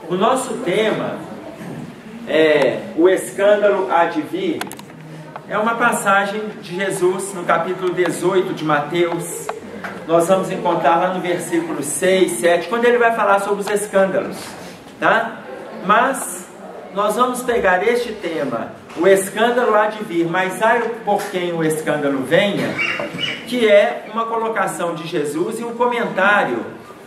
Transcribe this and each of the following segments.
O nosso tema é o escândalo há de vir. É uma passagem de Jesus no capítulo 18 de Mateus. Nós vamos encontrar lá no versículo 6, 7, quando ele vai falar sobre os escândalos, tá? Mas nós vamos pegar este tema, o escândalo há de vir, mas ai por quem o escândalo venha, que é uma colocação de Jesus e um comentário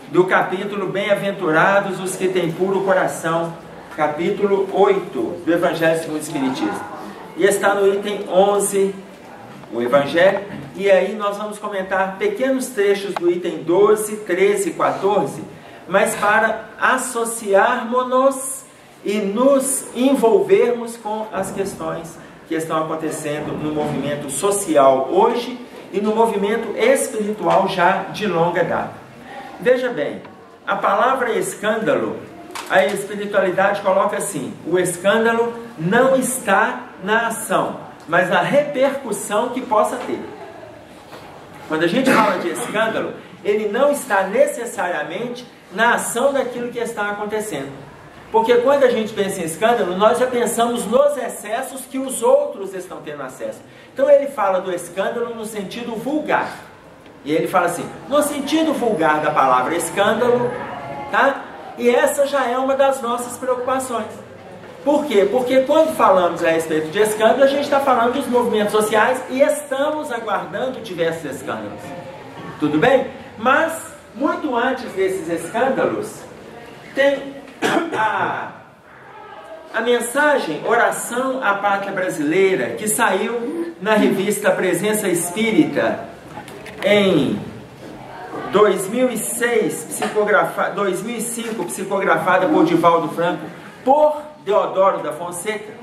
do capítulo Bem-aventurados os que têm puro coração, capítulo 8 do Evangelho segundo o Espiritismo. E está no item 11, o Evangelho, e aí nós vamos comentar pequenos trechos do item 12, 13 e 14, mas para associarmos-nos e nos envolvermos com as questões que estão acontecendo no movimento social hoje e no movimento espiritual já de longa data. Veja bem, a palavra escândalo, a espiritualidade coloca assim: o escândalo não está na ação, mas na repercussão que possa ter. Quando a gente fala de escândalo, ele não está necessariamente na ação daquilo que está acontecendo. Porque quando a gente pensa em escândalo, nós já pensamos nos excessos que os outros estão tendo acesso. Então ele fala do escândalo no sentido vulgar. E ele fala assim, no sentido vulgar da palavra escândalo, tá? E essa já é uma das nossas preocupações. Por quê? Porque quando falamos a respeito de escândalo, a gente está falando dos movimentos sociais e estamos aguardando diversos escândalos. Tudo bem? Mas, muito antes desses escândalos, tem a mensagem Oração à Pátria Brasileira, que saiu na revista Presença Espírita em 2005, psicografada por Divaldo Franco, por Deodoro da Fonseca.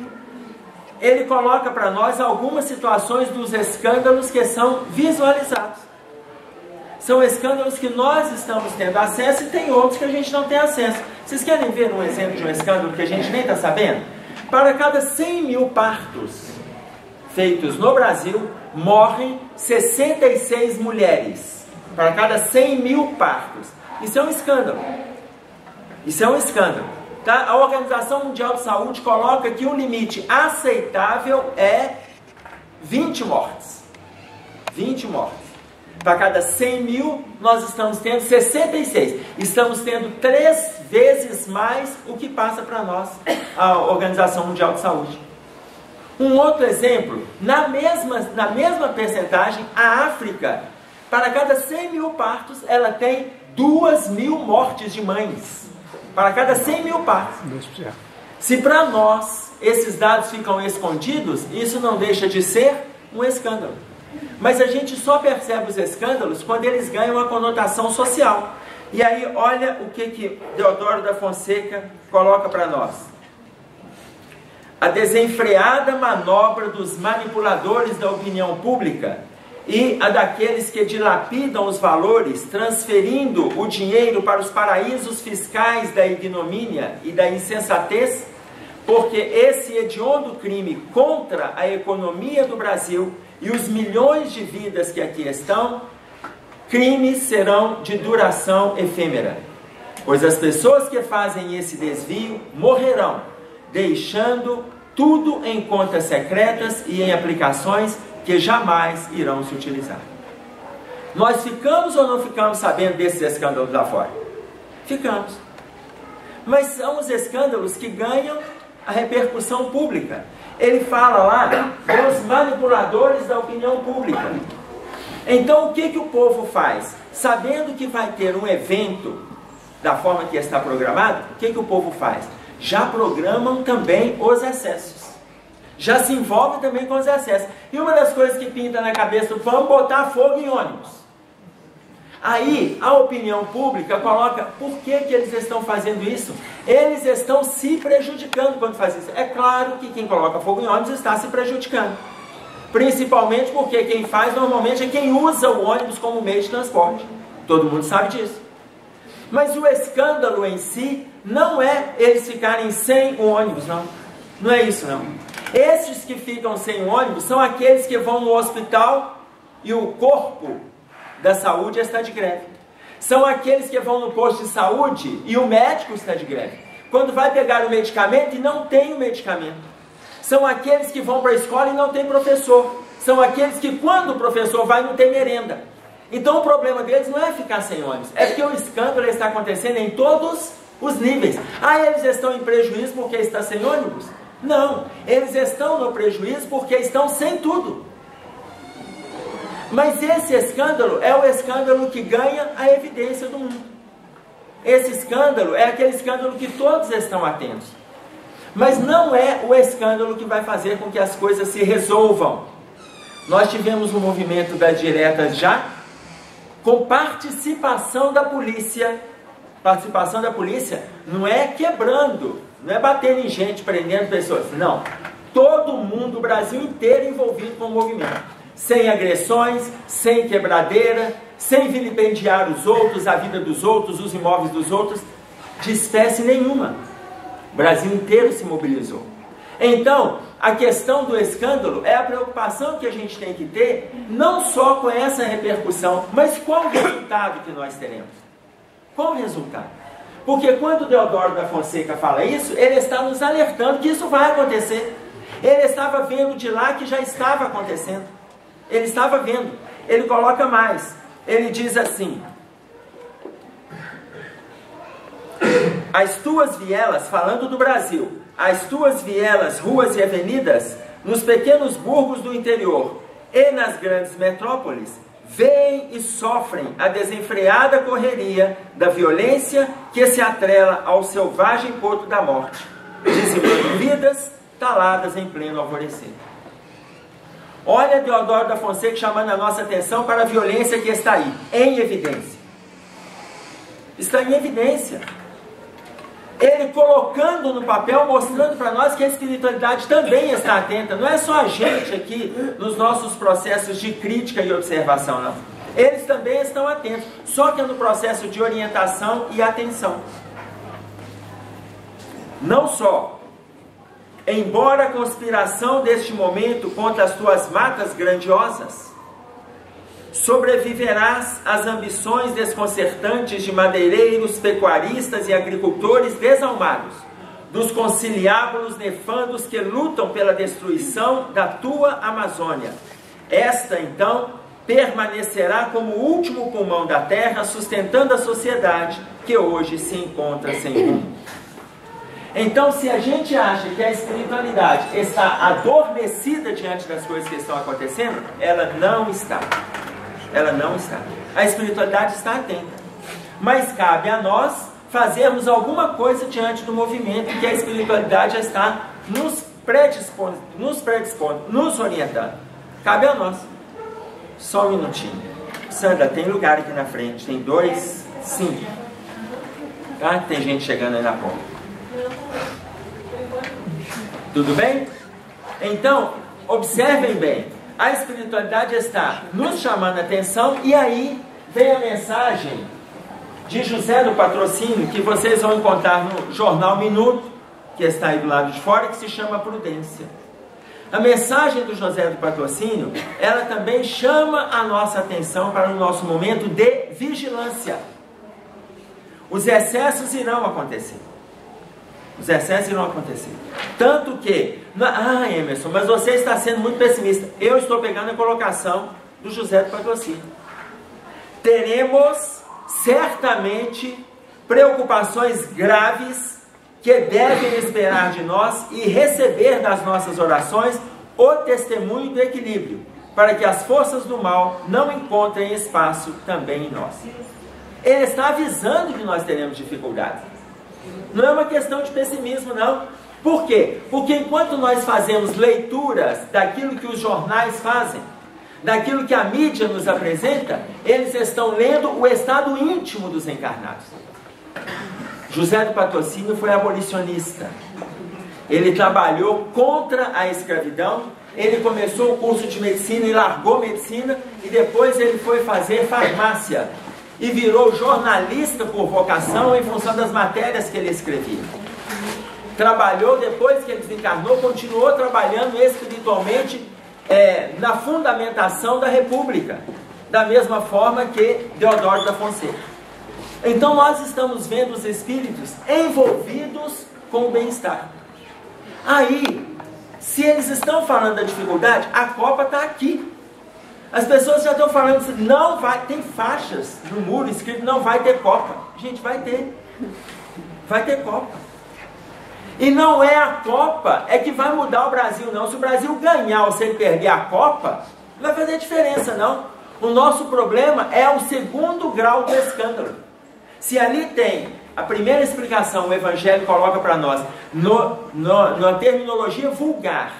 Ele coloca para nós algumas situações dos escândalos que são visualizados. São escândalos que nós estamos tendo acesso e tem outros que a gente não tem acesso. Vocês querem ver um exemplo de um escândalo que a gente nem está sabendo? Para cada 100 mil partos feitos no Brasil, morrem 66 mulheres. Para cada 100 mil partos. Isso é um escândalo. Isso é um escândalo. Tá? A Organização Mundial de Saúde coloca que o limite aceitável é 20 mortes. 20 mortes. Para cada 100 mil, nós estamos tendo 66. Estamos tendo 3 vezes mais o que passa para nós a Organização Mundial de Saúde. Um outro exemplo, na mesma percentagem, a África, para cada 100 mil partos, ela tem 2.000 mortes de mães. Para cada 100 mil partos. Se para nós esses dados ficam escondidos, isso não deixa de ser um escândalo. Mas a gente só percebe os escândalos quando eles ganham uma conotação social. E aí, olha o que Deodoro da Fonseca coloca para nós. A desenfreada manobra dos manipuladores da opinião pública e a daqueles que dilapidam os valores, transferindo o dinheiro para os paraísos fiscais da ignomínia e da insensatez, porque esse hediondo crime contra a economia do Brasil e os milhões de vidas que aqui estão, crimes serão de duração efêmera, pois as pessoas que fazem esse desvio morrerão, deixando tudo em contas secretas e em aplicações que jamais irão se utilizar. Nós ficamos ou não ficamos sabendo desses escândalos lá fora? Ficamos. Mas são os escândalos que ganham a repercussão pública. Ele fala lá dos manipuladores da opinião pública. Então o que o povo faz? Sabendo que vai ter um evento da forma que está programado, o que o povo faz? Já programam também os excessos. Já se envolve também com os excessos. E uma das coisas que pinta na cabeça do vamos botar fogo em ônibus. Aí a opinião pública coloca por que eles estão fazendo isso. Eles estão se prejudicando quando fazem isso. É claro que quem coloca fogo em ônibus está se prejudicando. Principalmente porque quem faz normalmente é quem usa o ônibus como meio de transporte. Todo mundo sabe disso. Mas o escândalo em si não é eles ficarem sem o ônibus, não. Não é isso, não. Esses que ficam sem o ônibus são aqueles que vão no hospital e o corpo da saúde está de greve. São aqueles que vão no posto de saúde e o médico está de greve. quando vai pegar o medicamento e não tem o medicamento. São aqueles que vão para a escola e não tem professor. São aqueles que quando o professor vai não tem merenda. Então o problema deles não é ficar sem ônibus, é porque o escândalo está acontecendo em todos os níveis. Ah, eles estão em prejuízo porque estão sem ônibus? Não, eles estão no prejuízo porque estão sem tudo. Mas esse escândalo é o escândalo que ganha a evidência do mundo. Esse escândalo é aquele escândalo que todos estão atentos. Mas não é o escândalo que vai fazer com que as coisas se resolvam. Nós tivemos um movimento das diretas já, com participação da polícia. Participação da polícia não é quebrando, não é batendo em gente, prendendo pessoas. Não. Todo mundo, o Brasil inteiro envolvido com o movimento. Sem agressões, sem quebradeira, sem vilipendiar os outros, a vida dos outros, os imóveis dos outros, de espécie nenhuma. O Brasil inteiro se mobilizou. Então, a questão do escândalo é a preocupação que a gente tem que ter, não só com essa repercussão, mas qual o resultado que nós teremos. Qual o resultado? Porque quando Deodoro da Fonseca fala isso, ele está nos alertando que isso vai acontecer. Ele estava vendo de lá que já estava acontecendo. Ele estava vendo. Ele coloca mais. Ele diz assim: as tuas vielas, falando do Brasil, as tuas vielas, ruas e avenidas, nos pequenos burgos do interior e nas grandes metrópoles, veem e sofrem a desenfreada correria da violência que se atrela ao selvagem porto da morte, dizimando vidas taladas em pleno alvorecer. Olha Deodoro da Fonseca chamando a nossa atenção para a violência que está aí, em evidência. Está em evidência. Ele colocando no papel, mostrando para nós que a espiritualidade também está atenta. Não é só a gente aqui nos nossos processos de crítica e observação, não. Eles também estão atentos, só que é no processo de orientação e atenção. Não só, embora a conspiração deste momento contra as tuas matas grandiosas, sobreviverás às ambições desconcertantes de madeireiros, pecuaristas e agricultores desalmados, dos conciliábulos nefandos que lutam pela destruição da tua Amazônia. Esta, então, permanecerá como o último pulmão da terra, sustentando a sociedade que hoje se encontra sem rumo. Então, se a gente acha que a espiritualidade está adormecida diante das coisas que estão acontecendo, ela não está. Ela não está. A espiritualidade está atenta. Mas cabe a nós fazermos alguma coisa diante do movimento que a espiritualidade já está nos predispondo, nos orientando. Cabe a nós. Só um minutinho. Sandra, tem lugar aqui na frente. Tem 2, 5. Tá? Tem gente chegando aí na porta. Tudo bem? Então, observem bem. A espiritualidade está nos chamando a atenção, e aí vem a mensagem de José do Patrocínio, que vocês vão encontrar no Jornal Minuto, que está aí do lado de fora, que se chama Prudência. A mensagem do José do Patrocínio, ela também chama a nossa atenção para o nosso momento de vigilância. Os excessos irão acontecer. Os excessos irão acontecer. Tanto que, Emerson, mas você está sendo muito pessimista. Eu estou pegando a colocação do José do Patrocínio. Teremos, certamente, preocupações graves que devem esperar de nós e receber das nossas orações o testemunho do equilíbrio, para que as forças do mal não encontrem espaço também em nós. Ele está avisando que nós teremos dificuldades. Não é uma questão de pessimismo, não. Por quê? Porque enquanto nós fazemos leituras daquilo que os jornais fazem, daquilo que a mídia nos apresenta, eles estão lendo o estado íntimo dos encarnados. José do Patrocínio foi abolicionista. Ele trabalhou contra a escravidão. Ele começou o curso de medicina e largou medicina, e depois ele foi fazer farmácia e virou jornalista por vocação em função das matérias que ele escrevia. Trabalhou, depois que ele desencarnou, continuou trabalhando espiritualmente na fundamentação da República, da mesma forma que Deodoro da Fonseca. Então nós estamos vendo os espíritos envolvidos com o bem-estar. Aí, se eles estão falando da dificuldade, a Copa está aqui. As pessoas já estão falando assim, não vai, tem faixas no muro escrito, não vai ter Copa. Gente, vai ter. Vai ter Copa. E não é a Copa que vai mudar o Brasil, não. Se o Brasil ganhar ou se ele perder a Copa, não vai fazer diferença, não. O nosso problema é o segundo grau do escândalo. Se ali tem a primeira explicação, o Evangelho coloca para nós, na terminologia vulgar,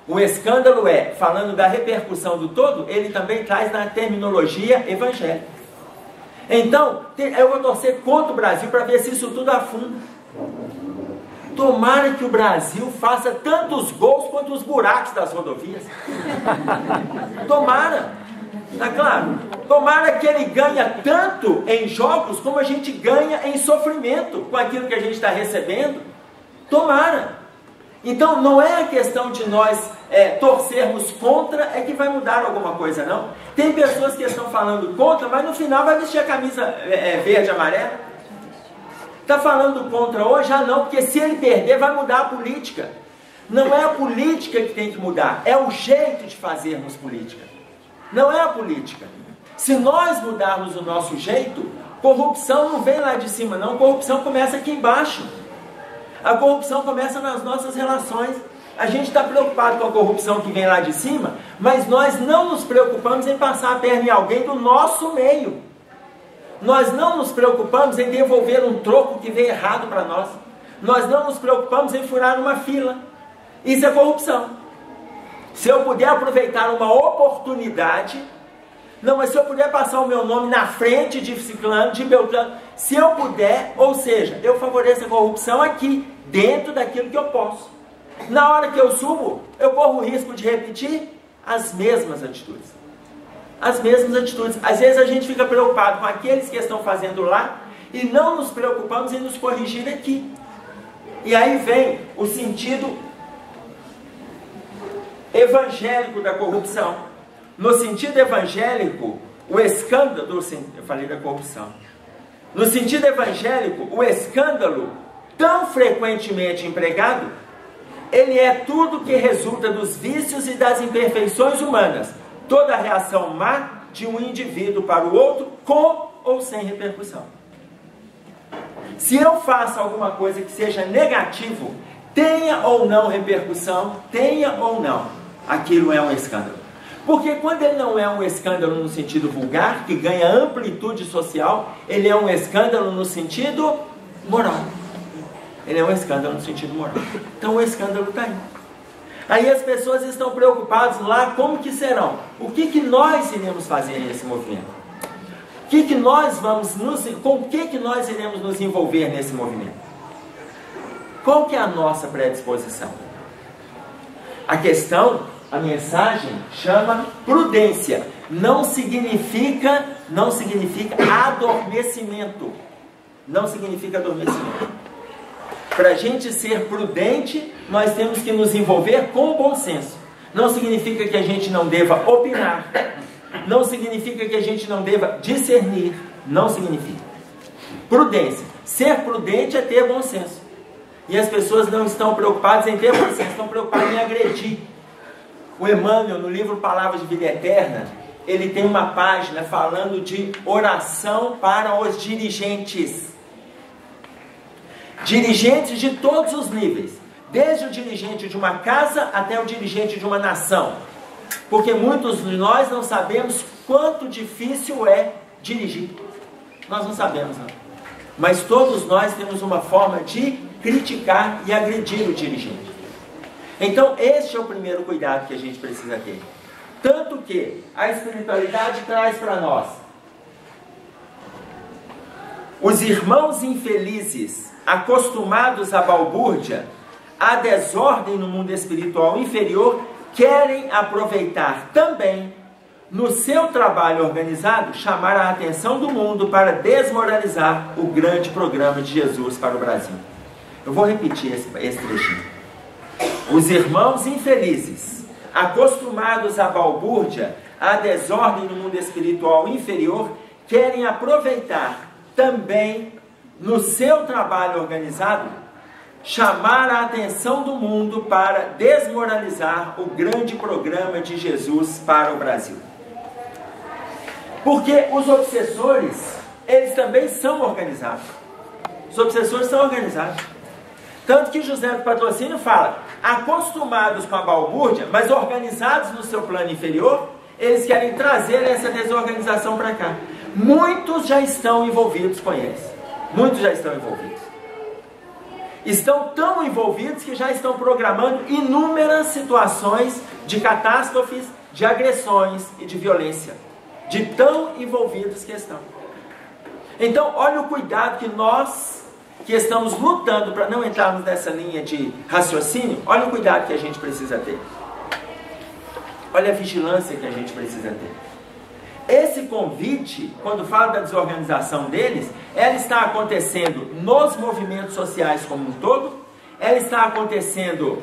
o escândalo falando da repercussão do todo, ele também traz na terminologia evangélica. Então, eu vou torcer contra o Brasil para ver se isso tudo afunda. Tomara que o Brasil faça tantos gols quanto os buracos das rodovias. Tomara. Tá claro? Tomara que ele ganhe tanto em jogos como a gente ganha em sofrimento com aquilo que a gente está recebendo. Tomara. Então não é a questão de nós torcermos contra que vai mudar alguma coisa, não. Tem pessoas que estão falando contra, mas no final vai vestir a camisa verde e amarela. Está falando contra hoje? Ah não, porque se ele perder vai mudar a política. Não é a política que tem que mudar, é o jeito de fazermos política. Não é a política. Se nós mudarmos o nosso jeito, corrupção não vem lá de cima não, corrupção começa aqui embaixo. A corrupção começa nas nossas relações. A gente está preocupado com a corrupção que vem lá de cima, mas nós não nos preocupamos em passar a perna em alguém do nosso meio. Nós não nos preocupamos em devolver um troco que vem errado para nós. Nós não nos preocupamos em furar uma fila. Isso é corrupção. Se eu puder aproveitar uma oportunidade, não, mas se eu puder passar o meu nome na frente de Ciclano, de Beltrano, se eu puder, ou seja, eu favoreço a corrupção aqui, dentro daquilo que eu posso. Na hora que eu subo, eu corro o risco de repetir as mesmas atitudes. As mesmas atitudes. Às vezes a gente fica preocupado com aqueles que estão fazendo lá e não nos preocupamos em nos corrigir aqui. E aí vem o sentido evangélico da corrupção. No sentido evangélico, o escândalo, eu falei da corrupção. No sentido evangélico, o escândalo, tão frequentemente empregado, ele é tudo que resulta dos vícios e das imperfeições humanas. Toda a reação má de um indivíduo para o outro, com ou sem repercussão. Se eu faço alguma coisa que seja negativo, tenha ou não repercussão, tenha ou não, aquilo é um escândalo. Porque quando ele não é um escândalo no sentido vulgar, que ganha amplitude social, ele é um escândalo no sentido moral. Ele é um escândalo no sentido moral. Então o escândalo está aí. Aí as pessoas estão preocupadas lá, como que serão? O que nós iremos fazer nesse movimento? Com o que nós iremos nos envolver nesse movimento? Qual que é a nossa predisposição? A questão, a mensagem chama prudência. Não significa adormecimento. Não significa adormecimento. Para a gente ser prudente, nós temos que nos envolver com o bom senso. Não significa que a gente não deva opinar. Não significa que a gente não deva discernir. Não significa. Prudência. Ser prudente é ter bom senso. E as pessoas não estão preocupadas em ter bom senso, estão preocupadas em agredir. O Emmanuel, no livro Palavras de Vida Eterna, ele tem uma página falando de oração para os dirigentes. Dirigentes de todos os níveis, desde o dirigente de uma casa até o dirigente de uma nação, porque muitos de nós não sabemos quanto difícil é dirigir. Nós não sabemos, não. Mas todos nós temos uma forma de criticar e agredir o dirigente. Então este é o primeiro cuidado que a gente precisa ter. Tanto que a espiritualidade traz para nós os irmãos infelizes, acostumados à balbúrdia, à desordem no mundo espiritual inferior, querem aproveitar também, no seu trabalho organizado, chamar a atenção do mundo para desmoralizar o grande programa de Jesus para o Brasil. Eu vou repetir esse trechinho. Os irmãos infelizes, acostumados à balbúrdia, à desordem no mundo espiritual inferior, querem aproveitar também, no seu trabalho organizado, chamar a atenção do mundo para desmoralizar o grande programa de Jesus para o Brasil. Porque os obsessores, eles também são organizados. Os obsessores são organizados. Tanto que José do Patrocínio fala, acostumados com a balbúrdia, mas organizados no seu plano inferior, eles querem trazer essa desorganização para cá. Muitos já estão envolvidos com eles. Muitos já estão envolvidos. Estão tão envolvidos que já estão programando inúmeras situações de catástrofes, de agressões e de violência. De tão envolvidos que estão. Então, olha o cuidado que nós, que estamos lutando para não entrarmos nessa linha de raciocínio, olha o cuidado que a gente precisa ter. Olha a vigilância que a gente precisa ter. Esse convite, quando fala da desorganização deles, ela está acontecendo nos movimentos sociais como um todo, ela está acontecendo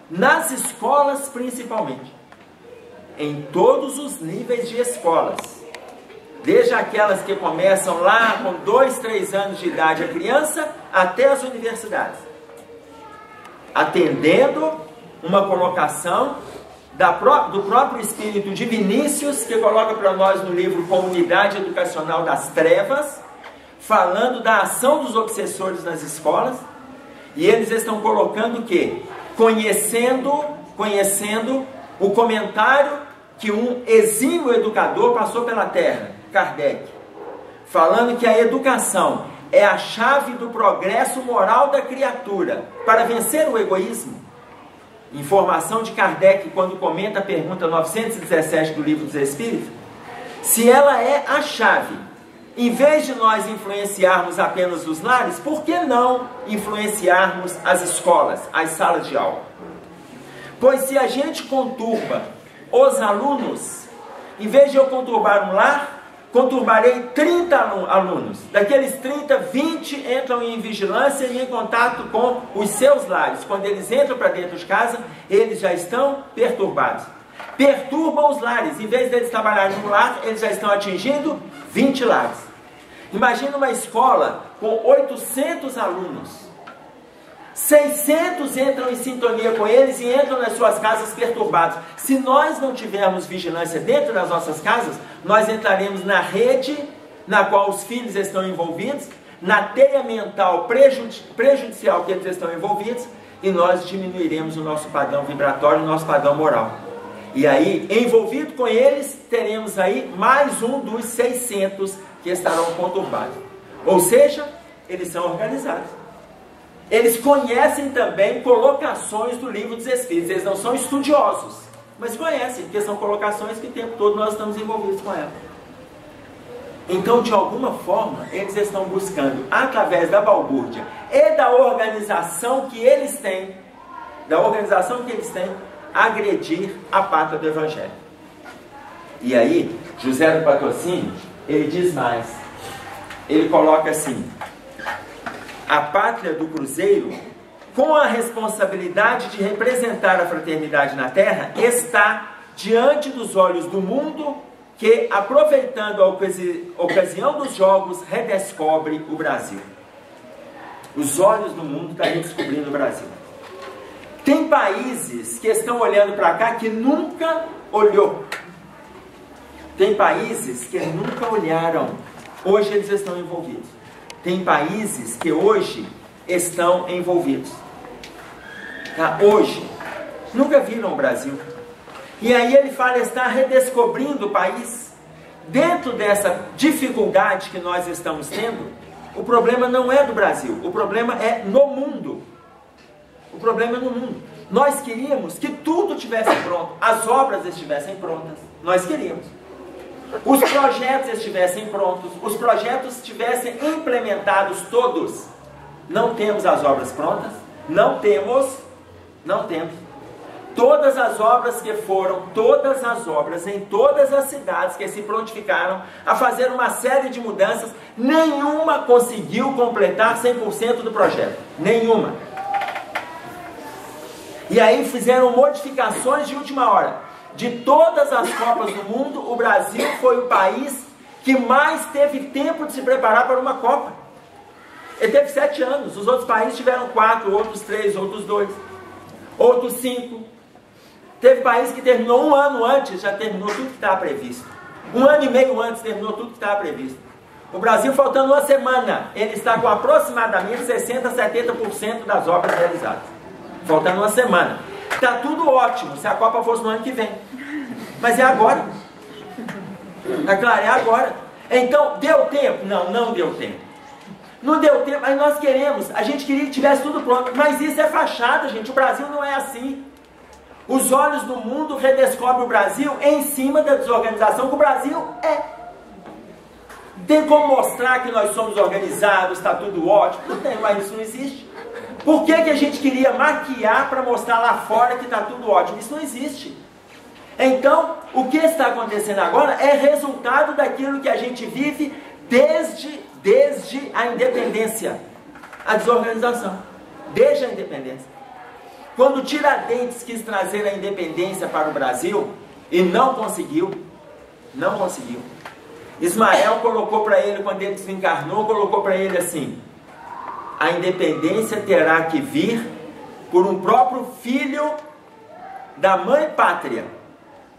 nas escolas principalmente, em todos os níveis de escolas, desde aquelas que começam lá com 2, 3 anos de idade a criança, até as universidades, atendendo uma colocação do próprio espírito de Vinícius, que coloca para nós no livro Comunidade Educacional das Trevas, falando da ação dos obsessores nas escolas, e eles estão colocando o quê? Conhecendo o comentário que um exímio educador passou pela Terra, Kardec, falando que a educação é a chave do progresso moral da criatura para vencer o egoísmo. Informação de Kardec, quando comenta a pergunta 917 do Livro dos Espíritos, se ela é a chave, em vez de nós influenciarmos apenas os lares, por que não influenciarmos as escolas, as salas de aula? Pois se a gente conturba os alunos, em vez de eu conturbar um lar, conturbarei 30 alunos. Daqueles 30, 20 entram em vigilância e em contato com os seus lares. Quando eles entram para dentro de casa, eles já estão perturbados. Perturbam os lares. Em vez deles trabalharem no lar, eles já estão atingindo 20 lares. Imagina uma escola com 800 alunos. 600 entram em sintonia com eles e entram nas suas casas perturbados. Se nós não tivermos vigilância dentro das nossas casas, nós entraremos na rede na qual os filhos estão envolvidos, na teia mental prejudicial que eles estão envolvidos, e nós diminuiremos o nosso padrão vibratório, o nosso padrão moral. E aí, envolvido com eles, teremos aí mais um dos 600 que estarão conturbados. Ou seja, eles são organizados. Eles conhecem também colocações do Livro dos Espíritos. Eles não são estudiosos, mas conhecem, porque são colocações que o tempo todo nós estamos envolvidos com elas. Então, de alguma forma, eles estão buscando, através da balbúrdia e da organização que eles têm, agredir a pátria do Evangelho. E aí, José do Patrocínio, ele diz mais. Ele coloca assim: a pátria do Cruzeiro, com a responsabilidade de representar a fraternidade na Terra, está diante dos olhos do mundo que, aproveitando a ocasião dos Jogos, redescobre o Brasil. Os olhos do mundo estão redescobrindo o Brasil. Tem países que estão olhando para cá que nunca olhou. Tem países que nunca olharam. Hoje eles estão envolvidos. Tem países que hoje estão envolvidos. Tá? Hoje, nunca viram o Brasil. E aí ele fala, está redescobrindo o país. Dentro dessa dificuldade que nós estamos tendo, o problema não é do Brasil, o problema é no mundo. O problema é no mundo. Nós queríamos que tudo estivesse pronto, as obras estivessem prontas. Nós queríamos. Os projetos estivessem prontos, os projetos estivessem implementados todos. Não temos as obras prontas? Não temos. Todas as obras que foram, todas as obras em todas as cidades que se prontificaram a fazer uma série de mudanças, nenhuma conseguiu completar 100% do projeto. Nenhuma. E aí fizeram modificações de última hora. De todas as Copas do Mundo, o Brasil foi o país que mais teve tempo de se preparar para uma Copa. Ele teve 7 anos, os outros países tiveram 4, outros 3, outros 2, outros 5. Teve país que terminou 1 ano antes, já terminou tudo que estava previsto. 1 ano e meio antes terminou tudo que estava previsto. O Brasil, faltando 1 semana, ele está com aproximadamente 60% a 70% das obras realizadas. Faltando 1 semana. Está tudo ótimo se a Copa fosse no ano que vem. Mas é agora. É claro, é agora. Então, deu tempo? Não, não deu tempo. Não deu tempo, mas nós queremos. A gente queria que tivesse tudo pronto. Mas isso é fachada, gente. O Brasil não é assim. Os olhos do mundo redescobrem o Brasil em cima da desorganização que o Brasil é. Tem como mostrar que nós somos organizados, está tudo ótimo? Não tem, mas isso não existe. Por que a gente queria maquiar para mostrar lá fora que está tudo ótimo? Isso não existe. Então, o que está acontecendo agora é resultado daquilo que a gente vive desde a independência. A desorganização. Desde a independência. Quando Tiradentes quis trazer a independência para o Brasil, e não conseguiu, Ismael colocou para ele, quando ele desencarnou, colocou para ele assim: a independência terá que vir por um próprio filho da mãe pátria.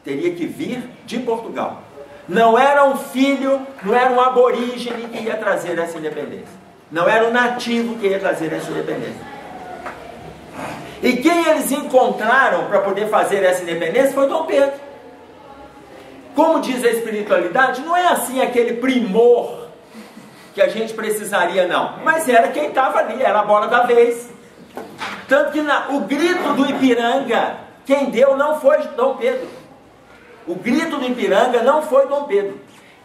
Teria que vir de Portugal. Não era um filho, não era um aborígene que ia trazer essa independência. Não era um nativo que ia trazer essa independência. E quem eles encontraram para poder fazer essa independência foi Dom Pedro. Como diz a espiritualidade, não é assim aquele primor que a gente precisaria, não. Mas era quem estava ali, era a bola da vez. Tanto que o grito do Ipiranga, quem deu não foi Dom Pedro. O grito do Ipiranga não foi Dom Pedro.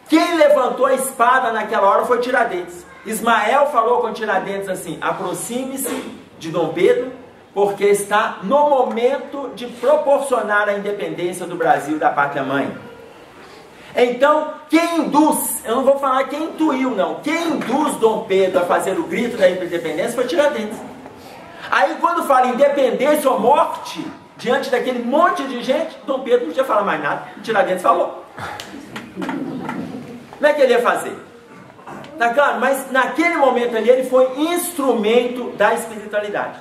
Quem levantou a espada naquela hora foi Tiradentes. Ismael falou com Tiradentes assim: aproxime-se de Dom Pedro, porque está no momento de proporcionar a independência do Brasil, da pátria-mãe. Então, quem induz, eu não vou falar quem intuiu, não, quem induz Dom Pedro a fazer o grito da independência foi Tiradentes. Aí, quando fala independência ou morte, diante daquele monte de gente, Dom Pedro não podia falar mais nada, Tiradentes falou. Como é que ele ia fazer? Tá claro? Mas naquele momento ali, ele foi instrumento da espiritualidade.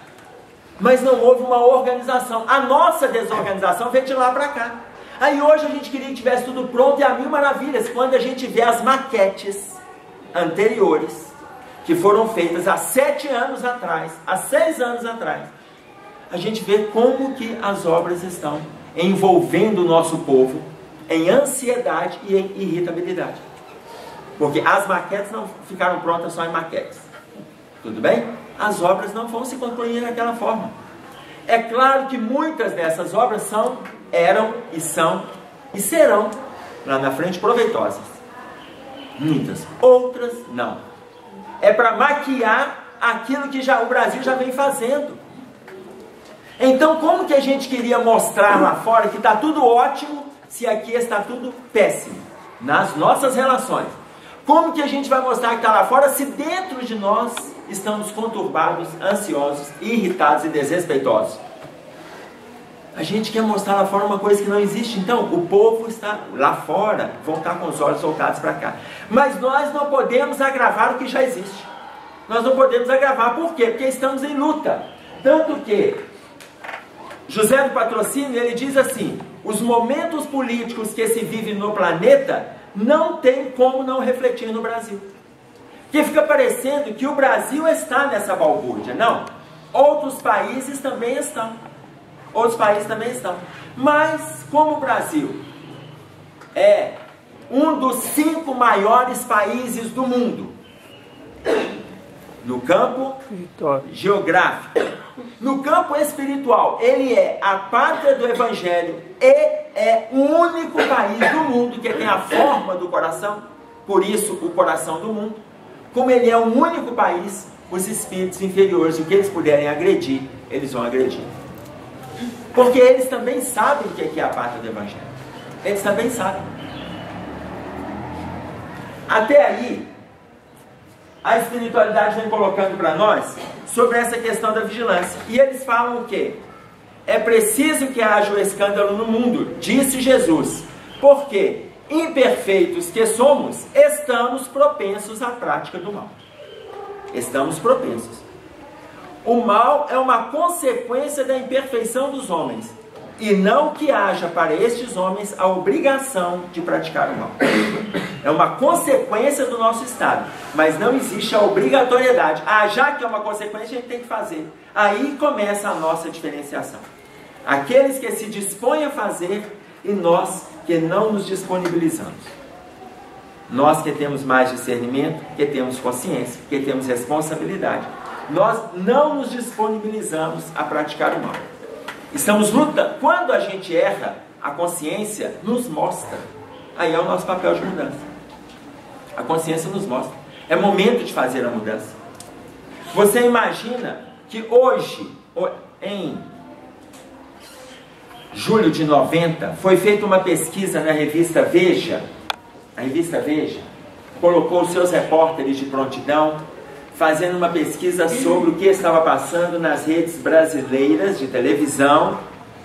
Mas não houve uma organização. A nossa desorganização veio de lá para cá. Aí hoje a gente queria que tivesse tudo pronto e a mil maravilhas. Quando a gente vê as maquetes anteriores, que foram feitas há 7 anos atrás, há 6 anos atrás, a gente vê como que as obras estão envolvendo o nosso povo em ansiedade e em irritabilidade. Porque as maquetes não ficaram prontas só em maquetes. Tudo bem? As obras não vão se concluir daquela forma. É claro que muitas dessas obras eram e são e serão lá na frente proveitosas. Muitas. Outras não. É para maquiar aquilo que o Brasil já vem fazendo. Então, como que a gente queria mostrar lá fora que está tudo ótimo se aqui está tudo péssimo? Nas nossas relações. Como que a gente vai mostrar que está lá fora se dentro de nós estamos conturbados, ansiosos, irritados e desrespeitosos? A gente quer mostrar lá fora uma coisa que não existe. Então, o povo está lá fora, vão estar com os olhos voltados para cá. Mas nós não podemos agravar o que já existe. Nós não podemos agravar. Por quê? Porque estamos em luta. Tanto que José do Patrocínio, ele diz assim: os momentos políticos que se vivem no planeta não tem como não refletir no Brasil. Que fica parecendo que o Brasil está nessa balbúrdia. Não. Outros países também estão. Outros países também estão. Mas, como o Brasil é um dos 5 maiores países do mundo, no campo geográfico, no campo espiritual, ele é a pátria do Evangelho e é o único país do mundo que tem a forma do coração, por isso o coração do mundo. Como ele é o único país, os espíritos inferiores, o que eles puderem agredir, eles vão agredir. Porque eles também sabem o que é a pátria do Evangelho. Eles também sabem. Até aí, a espiritualidade vem colocando para nós sobre essa questão da vigilância. E eles falam o quê? É preciso que haja um escândalo no mundo, disse Jesus. Por quê? imperfeitos que somos, estamos propensos à prática do mal. Estamos propensos. O mal é uma consequência da imperfeição dos homens, e não que haja para estes homens a obrigação de praticar o mal. É uma consequência do nosso estado, mas não existe a obrigatoriedade. Já que é uma consequência, a gente tem que fazer. Aí começa a nossa diferenciação. Aqueles que se dispõem a fazer e nós que não nos disponibilizamos. Nós que temos mais discernimento, que temos consciência, que temos responsabilidade. Nós não nos disponibilizamos a praticar o mal. Estamos lutando. Quando a gente erra, a consciência nos mostra. Aí é o nosso papel de mudança. A consciência nos mostra. É momento de fazer a mudança. Você imagina que hoje, em julho de 90, foi feita uma pesquisa na revista Veja. A revista Veja colocou os seus repórteres de prontidão fazendo uma pesquisa sobre o que estava passando nas redes brasileiras de televisão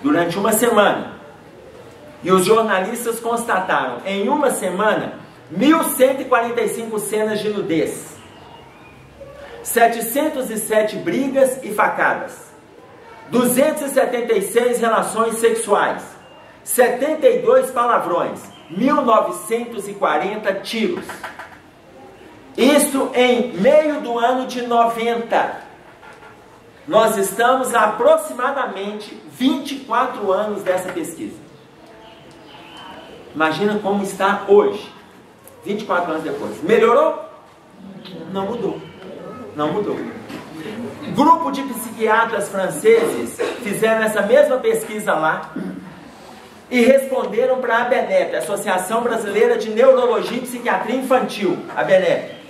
durante uma semana. E os jornalistas constataram, em uma semana, 1.145 cenas de nudez, 707 brigas e facadas, 276 relações sexuais, 72 palavrões, 1.940 tiros. Isso em meio do ano de 90. Nós estamos há aproximadamente 24 anos dessa pesquisa. Imagina como está hoje, 24 anos depois. Melhorou? Não mudou. Não mudou. Grupo de psiquiatras franceses fizeram essa mesma pesquisa lá e responderam para a ABNEP, Associação Brasileira de Neurologia e Psiquiatria Infantil, ABNEP.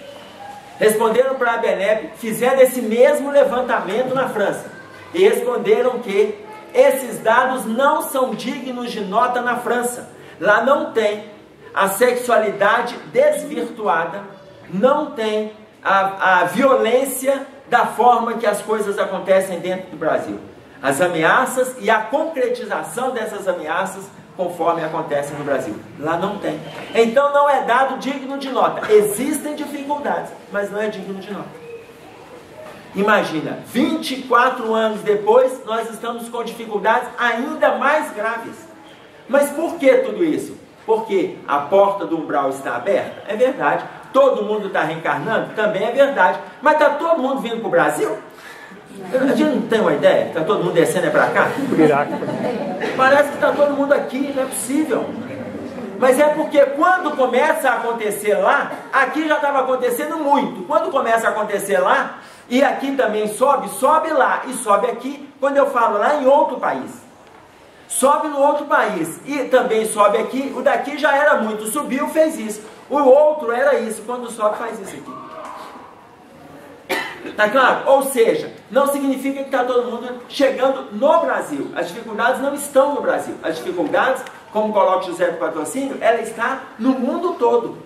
Responderam para a ABNEP, fizeram esse mesmo levantamento na França e responderam que esses dados não são dignos de nota na França. Lá não tem a sexualidade desvirtuada, não tem a violência da forma que as coisas acontecem dentro do Brasil. As ameaças e a concretização dessas ameaças conforme acontecem no Brasil. Lá não tem. Então não é dado digno de nota. Existem dificuldades, mas não é digno de nota. Imagina, 24 anos depois, nós estamos com dificuldades ainda mais graves. Mas por que tudo isso? Porque a porta do umbral está aberta? É verdade. Todo mundo está reencarnando? Também é verdade. Mas está todo mundo vindo para o Brasil? A gente não tem uma ideia? Está todo mundo descendo para cá? Parece que está todo mundo aqui, não é possível. Mas é porque quando começa a acontecer lá, aqui já estava acontecendo muito. Quando começa a acontecer lá, e aqui também sobe, sobe lá e sobe aqui, quando eu falo lá em outro país. Sobe no outro país e também sobe aqui, o daqui já era muito, subiu, fez isso. O outro era isso, quando sobe faz isso aqui. Tá claro? Ou seja, não significa que está todo mundo chegando no Brasil. As dificuldades não estão no Brasil. As dificuldades, como coloca José do Patrocínio, ela está no mundo todo.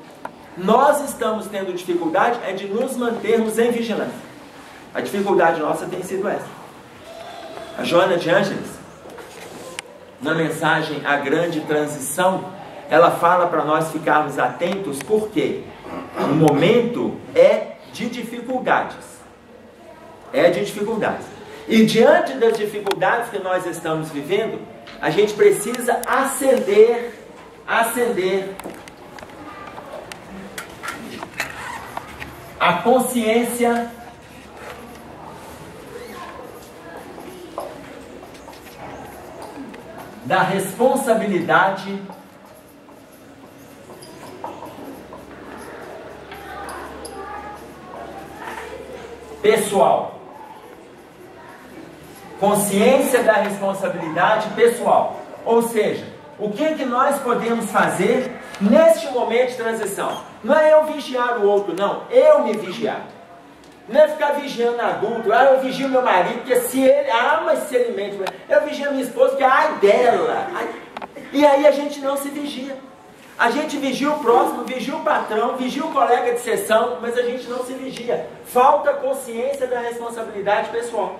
Nós estamos tendo dificuldade de nos mantermos em vigilância. A dificuldade nossa tem sido essa. A Joana de Ângeles, na mensagem A Grande Transição, ela fala para nós ficarmos atentos, porque o momento é de dificuldades. É de dificuldades. E diante das dificuldades que nós estamos vivendo, a gente precisa acender a consciência da responsabilidade pessoal. Consciência da responsabilidade pessoal. Ou seja, o que nós podemos fazer neste momento de transição? Não é eu vigiar o outro, não. Eu me vigiar. Não é ficar vigiando adulto. Eu vigio meu marido, porque se ele... mas se ele mente... Eu vigio a minha esposa, porque dela. E aí a gente não se vigia. A gente vigia o próximo, vigia o patrão, vigia o colega de sessão, mas a gente não se vigia. Falta consciência da responsabilidade pessoal.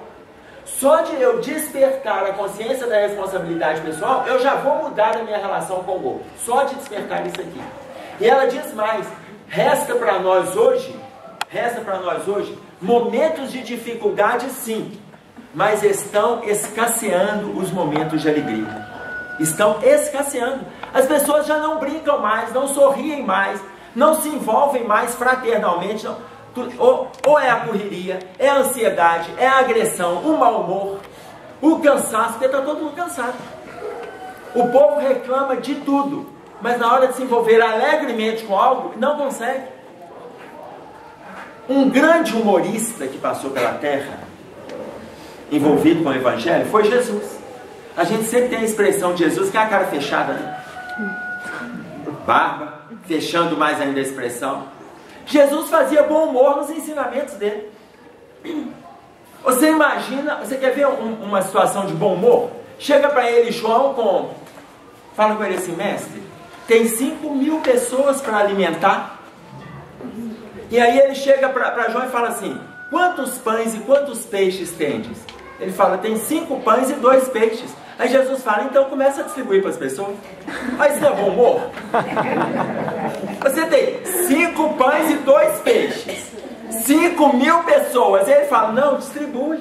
Só de eu despertar a consciência da responsabilidade pessoal, eu já vou mudar a minha relação com o outro. Só de despertar isso aqui. E ela diz mais, resta para nós hoje, momentos de dificuldade sim, mas estão escasseando os momentos de alegria. Estão escasseando. As pessoas já não brincam mais, não sorriem mais, não se envolvem mais fraternalmente. Não. Ou é a correria, é a ansiedade, é a agressão, o mau humor, o cansaço, porque está todo mundo cansado. O povo reclama de tudo, mas na hora de se envolver alegremente com algo, não consegue. Um grande humorista que passou pela terra, envolvido com o Evangelho, foi Jesus. A gente sempre tem a expressão de Jesus, que é a cara fechada, né? Barba, fechando mais ainda a expressão. Jesus fazia bom humor nos ensinamentos dele. Você imagina, você quer ver uma situação de bom humor? Chega para ele João fala com ele assim, mestre, tem 5.000 pessoas para alimentar. E aí ele chega para João e fala assim, quantos pães e quantos peixes tendes? Ele fala, tem 5 pães e 2 peixes. Aí Jesus fala, então começa a distribuir para as pessoas. Mas isso não é bom humor? Você tem 5 pães e 2 peixes. 5.000 pessoas. E ele fala, não, distribui.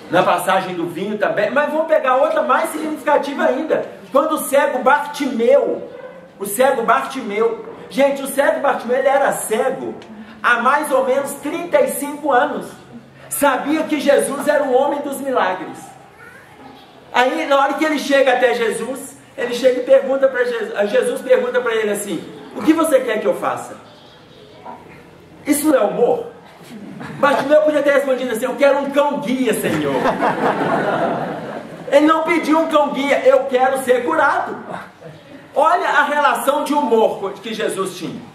Na passagem do vinho também. Mas vamos pegar outra mais significativa ainda. Quando o cego Bartimeu, gente, o cego Bartimeu, ele era cego há mais ou menos 35 anos. Sabia que Jesus era o homem dos milagres. Aí, na hora que ele chega até Jesus, ele chega e pergunta para Jesus, Jesus pergunta para ele assim, o que você quer que eu faça? Isso não é humor? Bartimeu podia ter respondido assim, eu quero um cão-guia, Senhor. Ele não pediu um cão-guia, eu quero ser curado. Olha a relação de humor que Jesus tinha.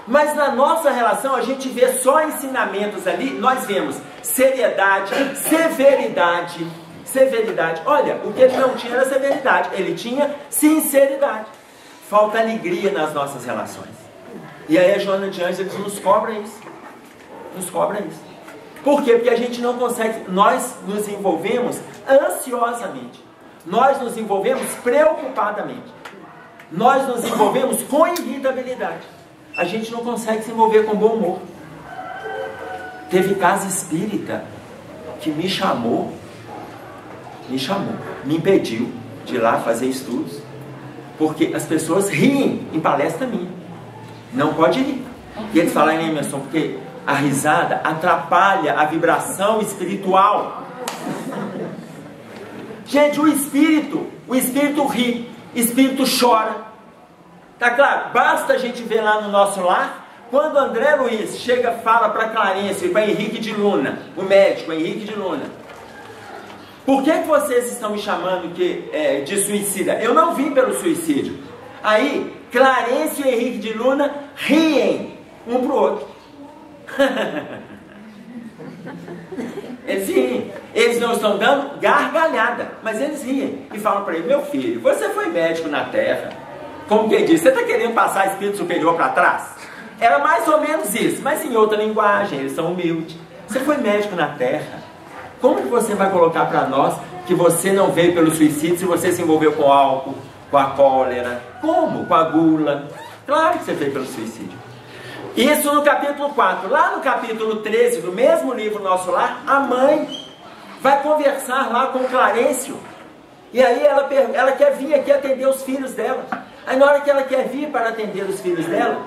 Mas na nossa relação a gente vê só ensinamentos ali, nós vemos seriedade, severidade. Olha, o que ele não tinha era severidade, ele tinha sinceridade. Falta alegria nas nossas relações. E aí a Joana de Ângeles nos cobra isso. Por quê? Porque a gente não consegue, nós nos envolvemos ansiosamente. Nós nos envolvemos preocupadamente. Nós nos envolvemos com irritabilidade. A gente não consegue se envolver com bom humor. Teve casa espírita que me chamou, me impediu de ir lá fazer estudos, porque as pessoas riem em palestra minha. Não pode rir. E eles falam, né, Emerson, porque a risada atrapalha a vibração espiritual. Gente, o espírito ri, o espírito chora. Tá claro? Basta a gente ver lá no nosso lar, quando André Luiz chega, fala para Clarence e para Henrique de Luna, o médico Henrique de Luna, por que vocês estão me chamando de suicida? Eu não vim pelo suicídio. Aí, Clarence e Henrique de Luna riem um pro outro. Eles riem. Eles não estão dando gargalhada, mas eles riem e falam para ele, meu filho, você foi médico na Terra. Como quem diz, você está querendo passar espírito superior para trás? Era mais ou menos isso, mas em outra linguagem, eles são humildes. Você foi médico na Terra. Como que você vai colocar para nós que você não veio pelo suicídio se você se envolveu com álcool, com a cólera? Como? Com a gula? Claro que você veio pelo suicídio. Isso no capítulo 4. Lá no capítulo 13 do mesmo livro Nosso Lar, a mãe vai conversar lá com o Clarencio. E aí ela quer vir aqui atender os filhos dela. Aí na hora que ela quer vir para atender os filhos dela,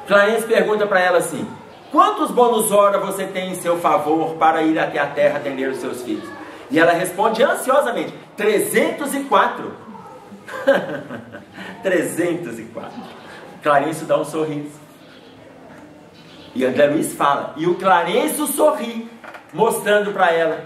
Clarence pergunta para ela assim, quantos bônus hora você tem em seu favor para ir até a terra atender os seus filhos? E ela responde ansiosamente, 304. 304. Clarence dá um sorriso. E André Luiz fala, e o Clarence sorri, mostrando para ela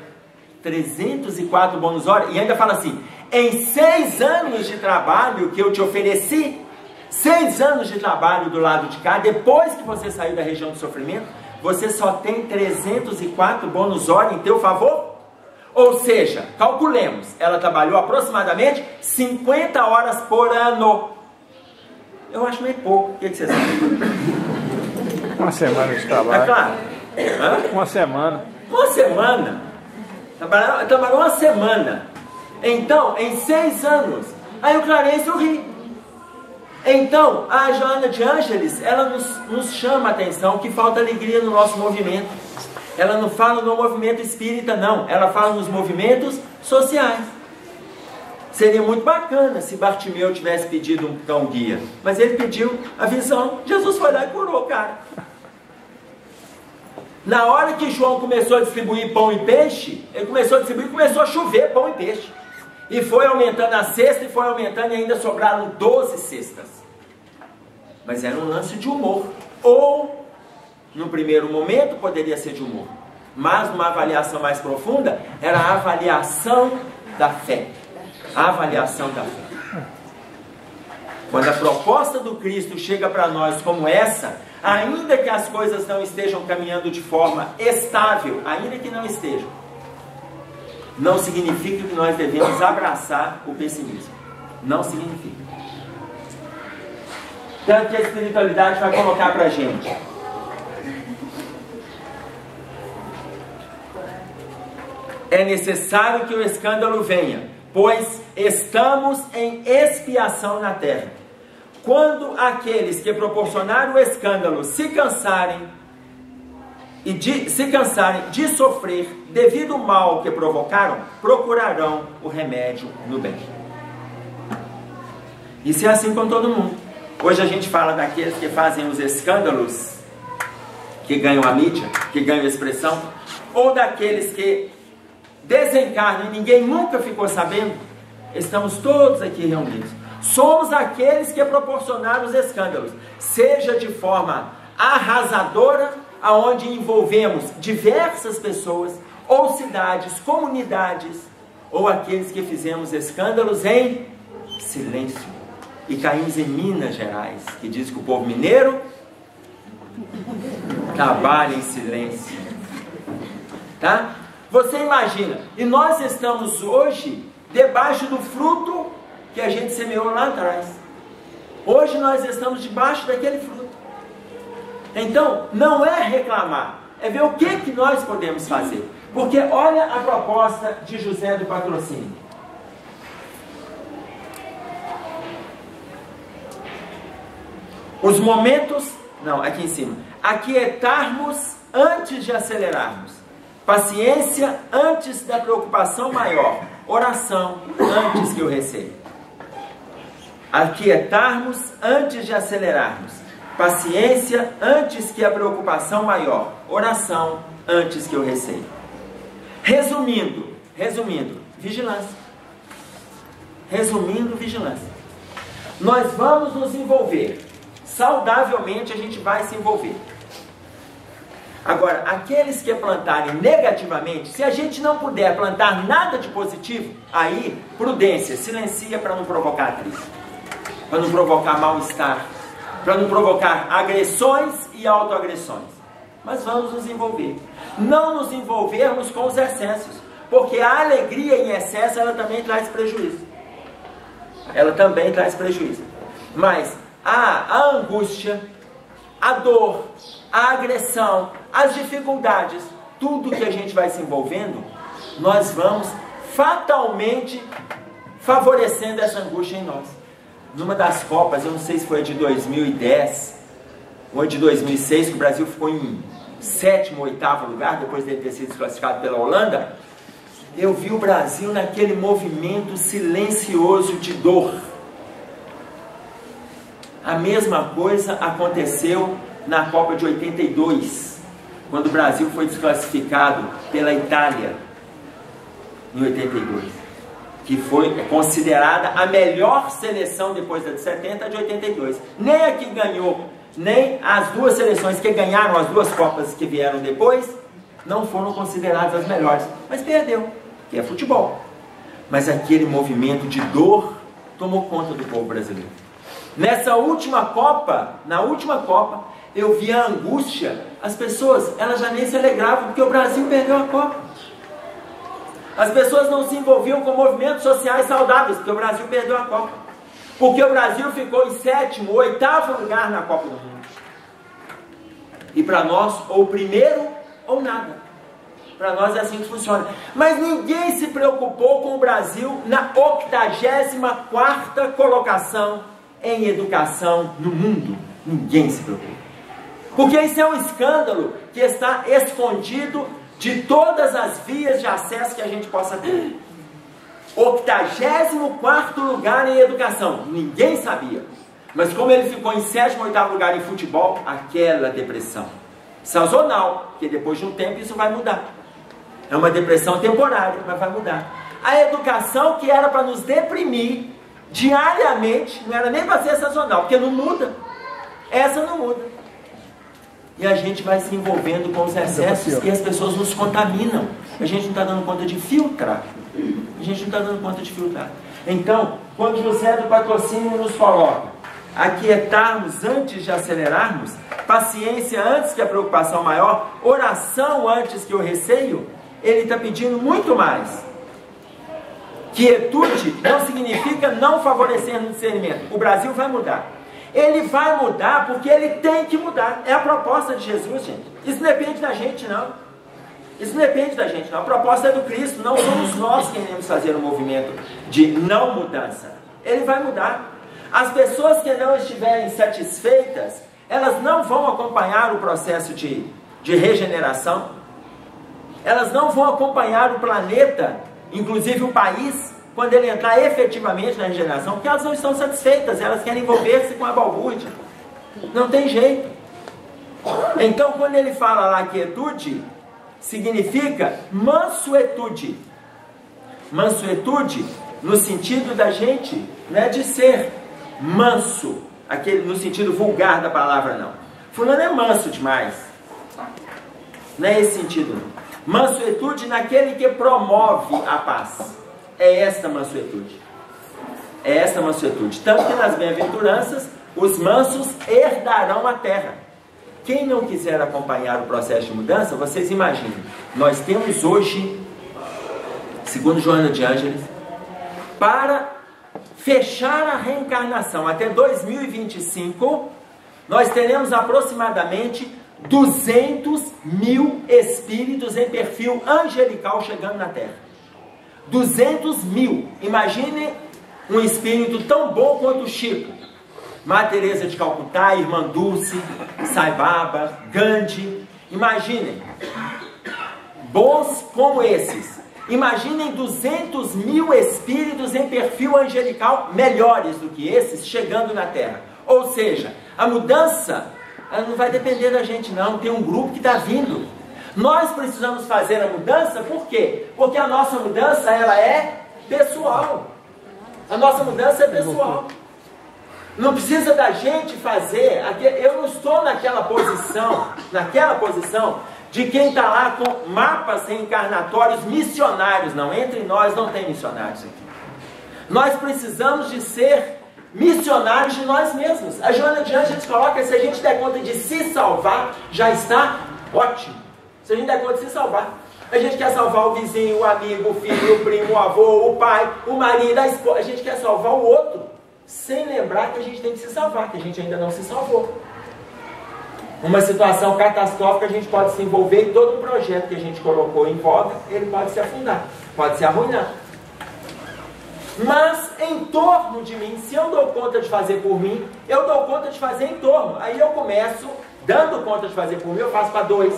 304 bônus hora, e ainda fala assim, em 6 anos de trabalho que eu te ofereci, 6 anos de trabalho do lado de cá, depois que você saiu da região do sofrimento, você só tem 304 bônus hora em teu favor? Ou seja, calculemos, ela trabalhou aproximadamente 50 horas por ano. Eu acho meio pouco, o que vocês acham? Uma semana de trabalho. É claro, Uma semana. Uma semana. Trabalhou uma semana. Então, em 6 anos. Aí o Clarencio ri. Então, a Joana de Ângeles, ela nos chama a atenção que falta alegria no nosso movimento. Ela não fala no movimento espírita, não. Ela fala nos movimentos sociais. Seria muito bacana se Bartimeu tivesse pedido um cão-guia. Mas ele pediu a visão. Jesus foi lá e curou o cara. Na hora que João começou a distribuir pão e peixe, ele começou a distribuir e começou a chover pão e peixe. E foi aumentando a cesta, e foi aumentando, e ainda sobraram 12 cestas. Mas era um lance de humor. Ou, no primeiro momento, poderia ser de humor. Mas, numa avaliação mais profunda, era a avaliação da fé. A avaliação da fé. Quando a proposta do Cristo chega para nós como essa, ainda que as coisas não estejam caminhando de forma estável, ainda que não estejam, não significa que nós devemos abraçar o pessimismo. Não significa. Tanto que a espiritualidade vai colocar para a gente. É necessário que o escândalo venha, pois estamos em expiação na terra. Quando aqueles que proporcionaram o escândalo se cansarem de sofrer devido ao mal que provocaram, procurarão o remédio no bem. Isso é assim com todo mundo. Hoje a gente fala daqueles que fazem os escândalos, que ganham a mídia, que ganham a expressão, ou daqueles que desencarnam e ninguém nunca ficou sabendo. Estamos todos aqui reunidos. Somos aqueles que proporcionaram os escândalos, seja de forma arrasadora, aonde envolvemos diversas pessoas, ou cidades, comunidades, ou aqueles que fizemos escândalos em silêncio. E caímos em Minas Gerais, que diz que o povo mineiro trabalha em silêncio. Tá? Você imagina, e nós estamos hoje debaixo do fruto que a gente semeou lá atrás. Hoje nós estamos debaixo daquele fruto. Então, não é reclamar, é ver o que nós podemos fazer. Porque olha a proposta de José do Patrocínio. Os momentos, não, aqui em cima. Aquietarmos antes de acelerarmos. Paciência antes da preocupação maior. Oração antes que eu receba. Aquietarmos antes de acelerarmos. Paciência antes que a preocupação maior. Oração antes que eu receba. Resumindo, vigilância. Resumindo, vigilância. Nós vamos nos envolver. Saudavelmente a gente vai se envolver. Agora, aqueles que plantarem negativamente, se a gente não puder plantar nada de positivo, aí, prudência, silencia para não provocar atrito, para não provocar mal-estar, para não provocar agressões e autoagressões. Mas vamos nos envolver. Não nos envolvermos com os excessos, porque a alegria em excesso, ela também traz prejuízo. Ela também traz prejuízo. Mas a angústia, a dor, a agressão, as dificuldades, tudo que a gente vai se envolvendo, nós vamos fatalmente favorecendo essa angústia em nós. Numa das Copas, eu não sei se foi a de 2010 ou a de 2006, que o Brasil ficou em 7º ou 8º lugar, depois de ter sido desclassificado pela Holanda, eu vi o Brasil naquele movimento silencioso de dor. A mesma coisa aconteceu na Copa de 82, quando o Brasil foi desclassificado pela Itália, em 82, que foi considerada a melhor seleção depois da de 70, a de 82. Nem a que ganhou, nem as duas seleções que ganharam as duas Copas que vieram depois, não foram consideradas as melhores. Mas perdeu, que é futebol. Mas aquele movimento de dor tomou conta do povo brasileiro. Nessa última Copa, na última Copa, eu vi a angústia. As pessoas, elas já nem se alegravam porque o Brasil perdeu a Copa. As pessoas não se envolviam com movimentos sociais saudáveis porque o Brasil perdeu a Copa. Porque o Brasil ficou em 7º, 8º lugar na Copa do Mundo. E para nós, ou o primeiro ou nada. Para nós é assim que funciona. Mas ninguém se preocupou com o Brasil na 84ª colocação em educação no mundo. Ninguém se preocupou. Porque isso é um escândalo que está escondido de todas as vias de acesso que a gente possa ter. 84º lugar em educação. Ninguém sabia. Mas como ele ficou em 7º, 8º lugar em futebol, aquela depressão sazonal, que depois de um tempo isso vai mudar. É uma depressão temporária, mas vai mudar. A educação que era para nos deprimir diariamente, não era nem para ser sazonal, porque não muda. Essa não muda. E a gente vai se envolvendo com os excessos e as pessoas nos contaminam. A gente não está dando conta de filtrar. A gente não está dando conta de filtrar. Então, quando José do Patrocínio nos coloca aquietarmos antes de acelerarmos, paciência antes que a preocupação maior, oração antes que o receio, ele está pedindo muito mais. Quietude não significa não favorecer no discernimento. O Brasil vai mudar. Ele vai mudar porque ele tem que mudar. É a proposta de Jesus, gente. Isso não depende da gente, não. Isso não depende da gente, não. A proposta é do Cristo. Não somos nós que iremos fazer um movimento de não mudança. Ele vai mudar. As pessoas que não estiverem satisfeitas, elas não vão acompanhar o processo de regeneração. Elas não vão acompanhar o planeta, inclusive o país, quando ele entrar efetivamente na regeneração, porque elas não estão satisfeitas, elas querem envolver-se com a balbúrdia. Não tem jeito. Então, quando ele fala lá quietude, significa mansuetude. Mansuetude, no sentido da gente, não é de ser manso, no sentido vulgar da palavra, não. Fulano é manso demais. Não é esse sentido, não. Mansuetude naquele que promove a paz. É esta mansuetude. É esta mansuetude. Tanto que nas bem-aventuranças, os mansos herdarão a terra. Quem não quiser acompanhar o processo de mudança, vocês imaginem. Nós temos hoje, segundo Joana de Ângeles, para fechar a reencarnação até 2025, nós teremos aproximadamente 200.000 espíritos em perfil angelical chegando na Terra. 200.000. Imagine um espírito tão bom quanto o Chico, Madre Teresa de Calcutá, Irmã Dulce, Sai Baba, Gandhi. Imaginem, bons como esses. Imaginem 200.000 espíritos em perfil angelical melhores do que esses chegando na Terra. Ou seja, a mudança ela não vai depender da gente, não. Tem um grupo que está vindo. Nós precisamos fazer a mudança, por quê? Porque a nossa mudança, ela é pessoal. A nossa mudança é pessoal. Não precisa da gente fazer. Eu não estou naquela posição de quem está lá com mapas reencarnatórios missionários. Não, entre nós não tem missionários aqui. Nós precisamos de ser missionários de nós mesmos. A Joana de Ângeles coloca, se a gente der conta de se salvar, já está ótimo. Se a gente der conta de se salvar. A gente quer salvar o vizinho, o amigo, o filho, o primo, o avô, o pai, o marido, a esposa. A gente quer salvar o outro, sem lembrar que a gente tem que se salvar, que a gente ainda não se salvou. Uma situação catastrófica, a gente pode se envolver em todo um projeto que a gente colocou em voga, ele pode se afundar, pode se arruinar. Mas em torno de mim, se eu dou conta de fazer por mim, eu dou conta de fazer em torno. Aí eu começo, dando conta de fazer por mim, eu faço para 2,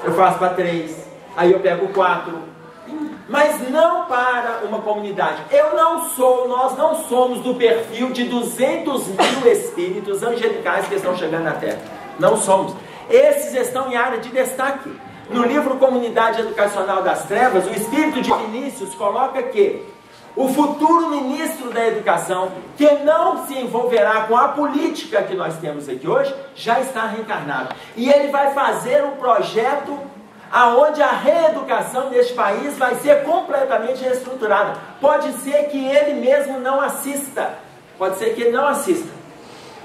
eu faço para 3, aí eu pego 4, mas não para uma comunidade. Nós não somos do perfil de 200.000 espíritos angelicais que estão chegando na Terra. Não somos. Esses estão em área de destaque. No livro Comunidade Educacional das Trevas, o espírito de Vinícius coloca que o futuro ministro da educação, que não se envolverá com a política que nós temos aqui hoje, já está reencarnado. E ele vai fazer um projeto aonde a reeducação deste país vai ser completamente reestruturada. Pode ser que ele mesmo não assista. Pode ser que ele não assista.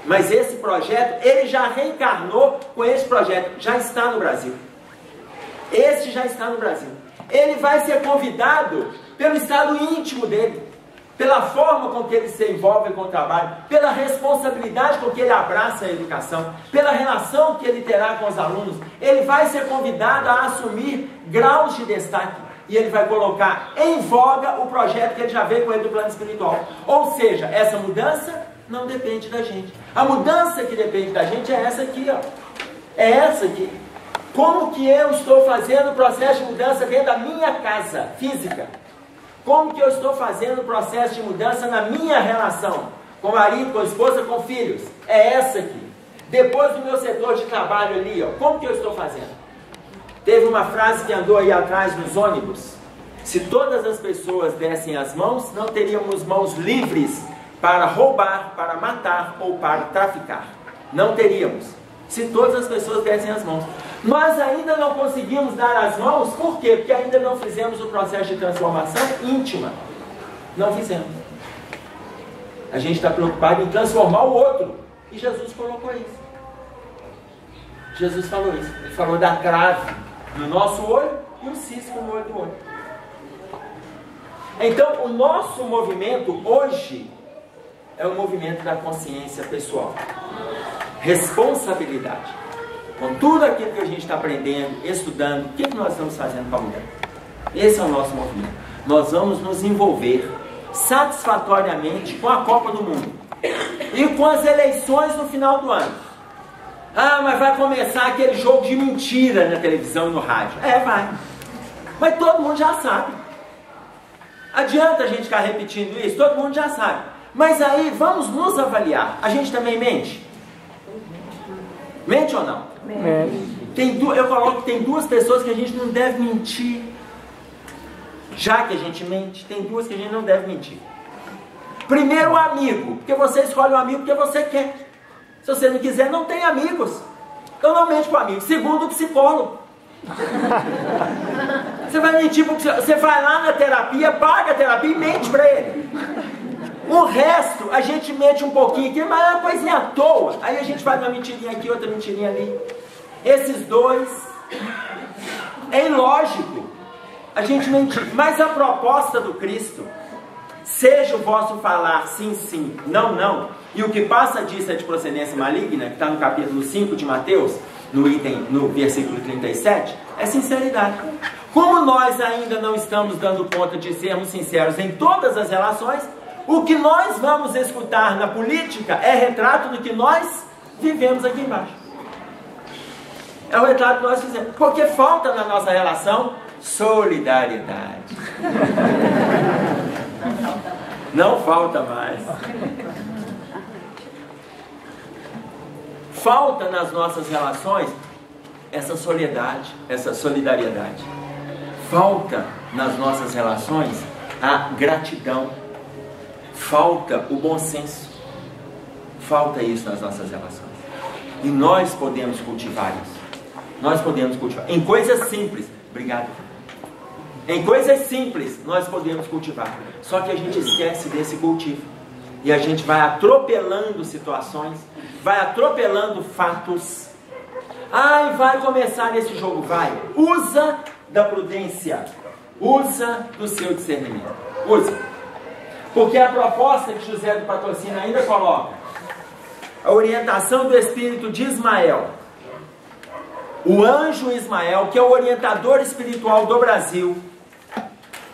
Mas esse projeto, ele já reencarnou com esse projeto. Já está no Brasil. Esse já está no Brasil. Ele vai ser convidado pelo estado íntimo dele. pela forma com que ele se envolve com o trabalho, pela responsabilidade com que ele abraça a educação, pela relação que ele terá com os alunos, ele vai ser convidado a assumir graus de destaque. E ele vai colocar em voga o projeto que ele já veio com ele do plano espiritual. Ou seja, essa mudança não depende da gente. A mudança que depende da gente é essa aqui, ó. É essa aqui. Como que eu estou fazendo o processo de mudança dentro da minha casa física? Como que eu estou fazendo o processo de mudança na minha relação? Com o marido, com a esposa, com filhos? É essa aqui. Depois do meu setor de trabalho ali, ó. Como que eu estou fazendo? Teve uma frase que andou aí atrás nos ônibus. Se todas as pessoas dessem as mãos, não teríamos mãos livres para roubar, para matar ou para traficar. Não teríamos. Se todas as pessoas dessem as mãos. Nós ainda não conseguimos dar as mãos, por quê? Porque ainda não fizemos o processo de transformação íntima. Não fizemos. A gente está preocupado em transformar o outro. E Jesus colocou isso. Jesus falou isso. Ele falou da trave no nosso olho e o cisco no olho do outro. Então, o nosso movimento hoje é o movimento da consciência pessoal. Responsabilidade. Com tudo aquilo que a gente está aprendendo, estudando, o que nós estamos fazendo para mudar? Esse é o nosso movimento. Nós vamos nos envolver satisfatoriamente com a Copa do Mundo e com as eleições no final do ano. Ah, mas vai começar aquele jogo de mentira na televisão e no rádio. É, vai. Mas todo mundo já sabe. Adianta a gente ficar repetindo isso? Todo mundo já sabe. Mas aí, vamos nos avaliar. A gente também mente? Mente ou não? Mente. Eu coloco que tem duas pessoas que a gente não deve mentir. Já que a gente mente, tem duas que a gente não deve mentir. Primeiro, o amigo. Porque você escolhe um amigo porque você quer. Se você não quiser, não tem amigos. Então não mente para o amigo. Segundo, o psicólogo. Você vai mentir porque você vai lá na terapia, paga a terapia e mente para ele. O resto, a gente mente um pouquinho aqui, mas é uma coisinha à toa. Aí a gente faz uma mentirinha aqui, outra mentirinha ali. Esses dois, é ilógico a gente mentir. Mas a proposta do Cristo, seja o vosso falar sim, sim, não, não, e o que passa disso é de procedência maligna, que está no capítulo 5 de Mateus, no versículo 37, é sinceridade. Como nós ainda não estamos dando conta de sermos sinceros em todas as relações, o que nós vamos escutar na política é retrato do que nós vivemos aqui embaixo. É o retrato que nós fizemos. Porque falta na nossa relação solidariedade. Não falta mais. Falta nas nossas relações essa soledade, essa solidariedade. Falta nas nossas relações a gratidão. Falta o bom senso. Falta isso nas nossas relações. E nós podemos cultivar isso. Nós podemos cultivar. Em coisas simples. Obrigado. Em coisas simples nós podemos cultivar. Só que a gente esquece desse cultivo. E a gente vai atropelando situações, vai atropelando fatos. Ai, vai começar esse jogo, vai. Usa da prudência. Usa do seu discernimento. Usa. Porque a proposta que José do Patrocínio ainda coloca a orientação do espírito de Ismael. O anjo Ismael, que é o orientador espiritual do Brasil,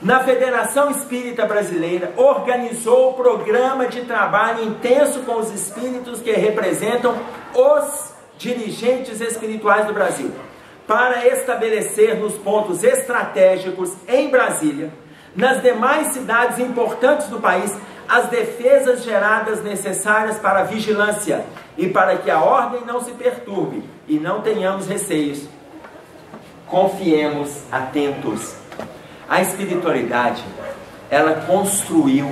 na Federação Espírita Brasileira, organizou o programa de trabalho intenso com os espíritos que representam os dirigentes espirituais do Brasil, para estabelecer nos pontos estratégicos em Brasília, nas demais cidades importantes do país, as defesas geradas necessárias para a vigilância e para que a ordem não se perturbe e não tenhamos receios. Confiemos atentos. A espiritualidade, ela construiu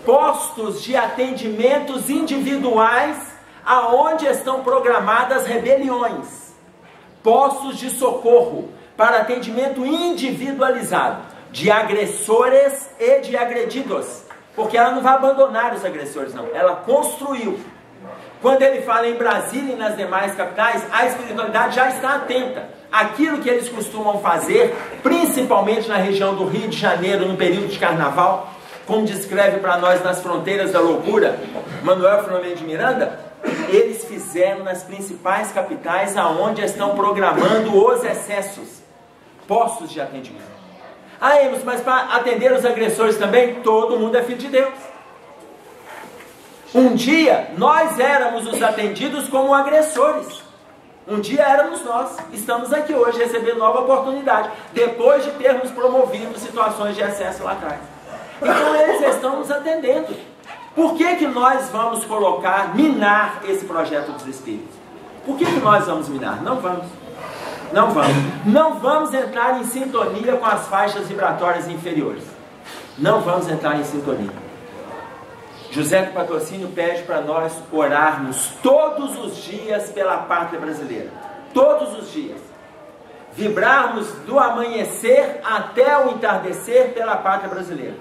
postos de atendimentos individuais aonde estão programadas rebeliões, postos de socorro para atendimento individualizado de agressores e de agredidos, porque ela não vai abandonar os agressores não, ela construiu. Quando ele fala em Brasília e nas demais capitais, a espiritualidade já está atenta. Aquilo que eles costumam fazer, principalmente na região do Rio de Janeiro, no período de carnaval, como descreve para nós Nas Fronteiras da Loucura, Manuel Filomeno de Miranda, eles fizeram nas principais capitais aonde estão programando os excessos, postos de atendimento. Ah, Emerson, mas para atender os agressores também, todo mundo é filho de Deus. Um dia, nós éramos os atendidos como agressores. Um dia éramos nós. Estamos aqui hoje recebendo nova oportunidade, depois de termos promovido situações de excesso lá atrás. Então eles estão nos atendendo. Por que nós vamos minar esse projeto dos Espíritos? Por que nós vamos minar? Não vamos. Não vamos. Não vamos entrar em sintonia com as faixas vibratórias inferiores. Não vamos entrar em sintonia. José do Patrocínio pede para nós orarmos todos os dias pela pátria brasileira. Todos os dias. Vibrarmos do amanhecer até o entardecer pela pátria brasileira.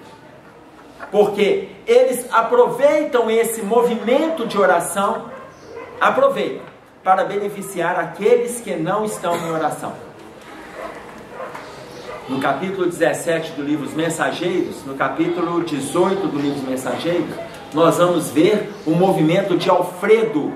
Porque eles aproveitam esse movimento de oração, aproveitam para beneficiar aqueles que não estão em oração. No capítulo 17 do livro Os Mensageiros, no capítulo 18 do livro Os Mensageiros, nós vamos ver o movimento de Alfredo,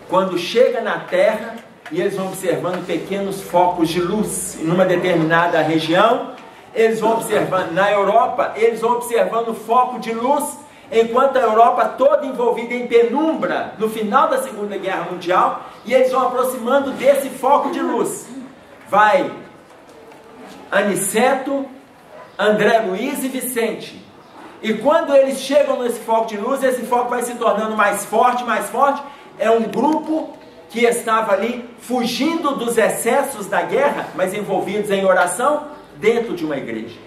quando chega na Terra e eles vão observando pequenos focos de luz em uma determinada região. Eles vão observando, na Europa, eles vão observando foco de luz, enquanto a Europa toda envolvida em penumbra, no final da Segunda Guerra Mundial, e eles vão aproximando desse foco de luz. Vai Aniceto, André Luiz e Vicente. E quando eles chegam nesse foco de luz, esse foco vai se tornando mais forte, é um grupo que estava ali fugindo dos excessos da guerra, mas envolvidos em oração, dentro de uma igreja.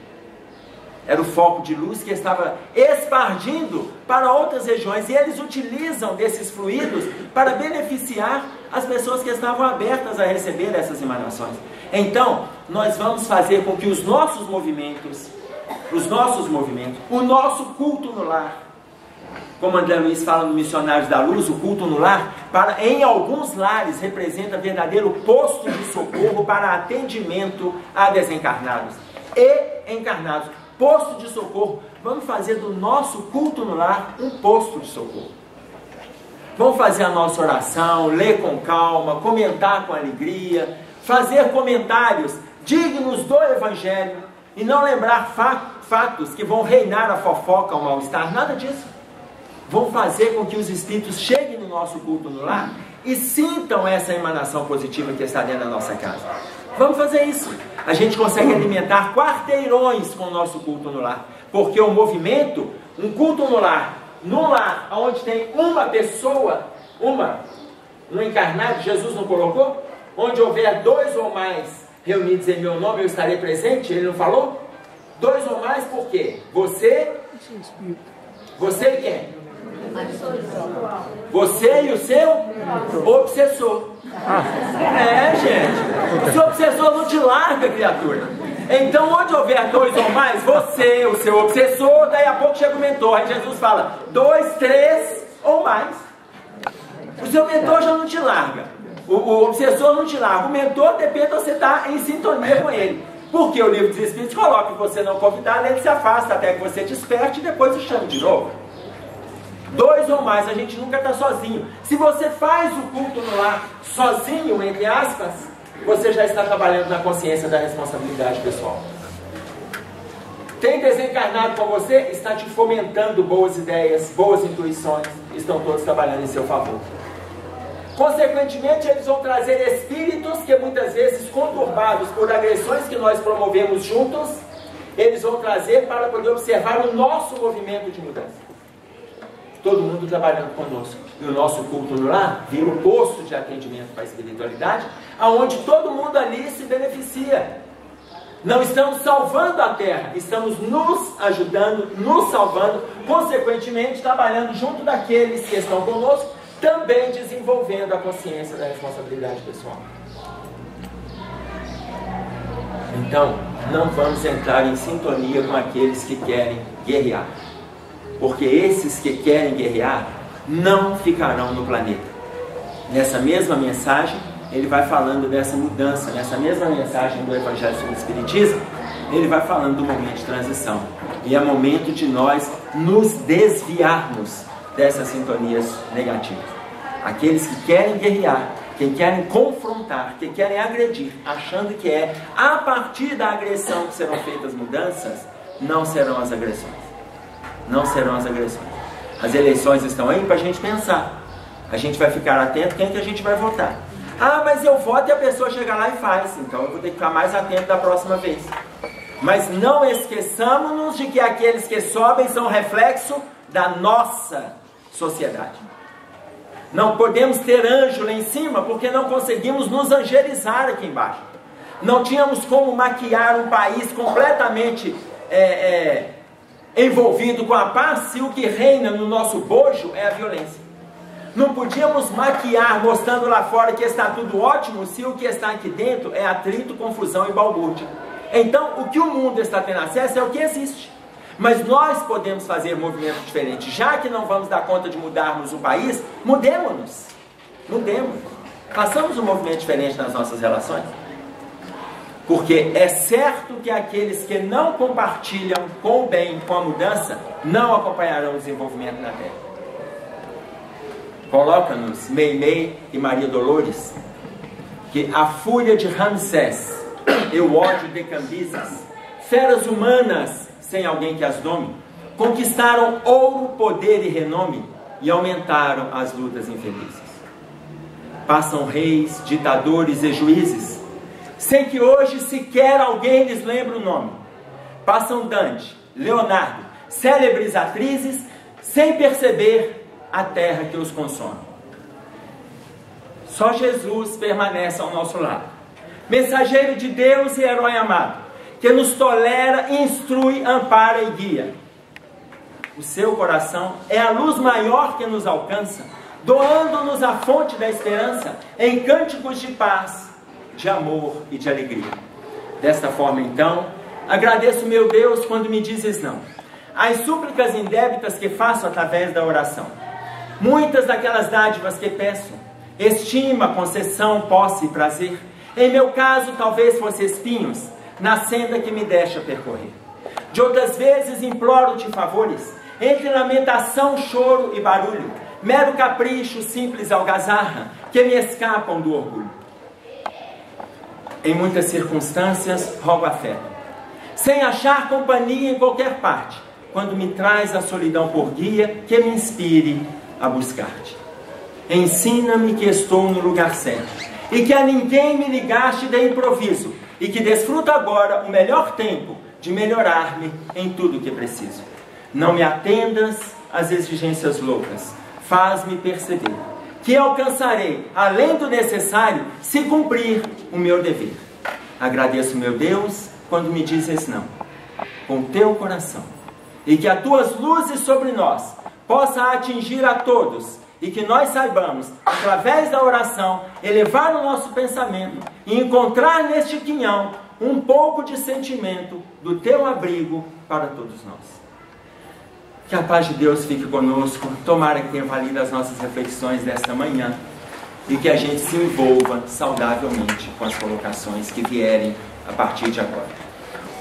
Era o foco de luz que estava espargindo para outras regiões, e eles utilizam desses fluidos para beneficiar as pessoas que estavam abertas a receber essas emanações. Então, nós vamos fazer com que os nossos movimentos, o nosso culto no lar, como André Luiz fala no Missionários da Luz, o culto no lar, em alguns lares representa verdadeiro posto de socorro para atendimento a desencarnados e encarnados. Posto de socorro. Vamos fazer do nosso culto no lar um posto de socorro. Vamos fazer a nossa oração, ler com calma, comentar com alegria, fazer comentários dignos do Evangelho e não lembrar fatos que vão reinar a fofoca, o mal-estar, nada disso. Vão fazer com que os espíritos cheguem no nosso culto no lar e sintam essa emanação positiva que está dentro da nossa casa. Vamos fazer isso. A gente consegue alimentar quarteirões com o nosso culto no lar, porque o movimento, um culto no lar, num lar onde tem uma pessoa, um encarnado, Jesus não colocou? Onde houver 2 ou mais reunidos em meu nome, eu estarei presente. Ele não falou? 2 ou mais, por quê? Você e quem? Você e o seu obsessor. Gente, o seu obsessor não te larga, criatura. Então, onde houver 2 ou mais, você, o seu obsessor, daí a pouco chega o mentor. Aí Jesus fala 2, 3 ou mais. O seu mentor já não te larga, o obsessor não te larga. O mentor depende de você estar em sintonia com ele. Porque o livro dos Espíritos coloca que você não convidado, ele se afasta até que você desperte e depois o chama de novo. 2 ou mais, a gente nunca está sozinho. Se você faz o culto no lar sozinho, entre aspas, você já está trabalhando na consciência da responsabilidade pessoal. Tem desencarnado com você, está te fomentando boas ideias, boas intuições, estão todos trabalhando em seu favor. Consequentemente, eles vão trazer espíritos que muitas vezes, conturbados por agressões que nós promovemos juntos, eles vão trazer para poder observar o nosso movimento de mudança. Todo mundo trabalhando conosco. E o nosso culto no lar vira um posto de atendimento para a espiritualidade, aonde todo mundo ali se beneficia. Não estamos salvando a Terra, estamos nos ajudando, nos salvando, consequentemente trabalhando junto daqueles que estão conosco, também desenvolvendo a consciência da responsabilidade pessoal. Então, não vamos entrar em sintonia com aqueles que querem guerrear. Porque esses que querem guerrear não ficarão no planeta. Nessa mesma mensagem, ele vai falando dessa mudança. Nessa mesma mensagem do Evangelho sobre o Espiritismo, ele vai falando do momento de transição. E é momento de nós nos desviarmos dessas sintonias negativas. Aqueles que querem guerrear, que querem confrontar, que querem agredir, achando que é a partir da agressão que serão feitas mudanças, não serão as agressões. Não serão as agressões. As eleições estão aí para a gente pensar. A gente vai ficar atento quem que a gente vai votar. Ah, mas eu voto e a pessoa chega lá e faz. Então eu vou ter que ficar mais atento da próxima vez. Mas não esqueçamos-nos de que aqueles que sobem são reflexo da nossa sociedade. Não podemos ter anjo lá em cima porque não conseguimos nos angelizar aqui embaixo. Não tínhamos como maquiar um país completamente envolvido com a paz se o que reina no nosso bojo é a violência. Não podíamos maquiar mostrando lá fora que está tudo ótimo se o que está aqui dentro é atrito, confusão e balbúrdia. Então, o que o mundo está tendo acesso é o que existe. Mas nós podemos fazer movimentos diferentes. Já que não vamos dar conta de mudarmos o país, mudemos-nos. Mudemos. Façamos um movimento diferente nas nossas relações. Porque é certo que aqueles que não compartilham com o bem, com a mudança, não acompanharão o desenvolvimento na Terra. Coloca-nos Meimei e Maria Dolores que a fúria de Ramsés e o ódio de Cambises, feras humanas sem alguém que as dome, conquistaram ouro, poder e renome e aumentaram as lutas infelizes. Passam reis, ditadores e juízes, sem que hoje sequer alguém lhes lembre o nome. Passam Dante, Leonardo, célebres atrizes, sem perceber a terra que os consome. Só Jesus permanece ao nosso lado, mensageiro de Deus e herói amado, que nos tolera, instrui, ampara e guia. O seu coração é a luz maior que nos alcança, doando-nos a fonte da esperança em cânticos de paz, de amor e de alegria. Desta forma, então, agradeço meu Deus quando me dizes não, as súplicas indébitas que faço através da oração. Muitas daquelas dádivas que peço, estima, concessão, posse e prazer, em meu caso talvez fosse espinhos, na senda que me deixa percorrer. De outras vezes imploro-te favores, entre lamentação, choro e barulho, mero capricho, simples algazarra, que me escapam do orgulho. Em muitas circunstâncias rogo afeto, sem achar companhia em qualquer parte, quando me traz a solidão por guia, que me inspire a buscar-te. Ensina-me que estou no lugar certo, e que a ninguém me ligaste de improviso, e que desfruto agora o melhor tempo de melhorar-me em tudo que preciso. Não me atendas às exigências loucas, faz-me perceber que alcançarei, além do necessário, se cumprir o meu dever. Agradeço, meu Deus, quando me dizes não, com teu coração, e que as tuas luzes sobre nós possa atingir a todos, e que nós saibamos, através da oração, elevar o nosso pensamento e encontrar neste quinhão um pouco de sentimento do teu abrigo para todos nós. Que a paz de Deus fique conosco, tomara que tenha valido as nossas reflexões desta manhã e que a gente se envolva saudavelmente com as colocações que vierem a partir de agora.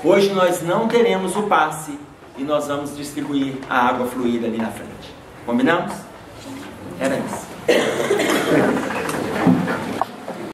Hoje nós não teremos o passe e nós vamos distribuir a água fluida ali na frente. Combinamos? Era isso.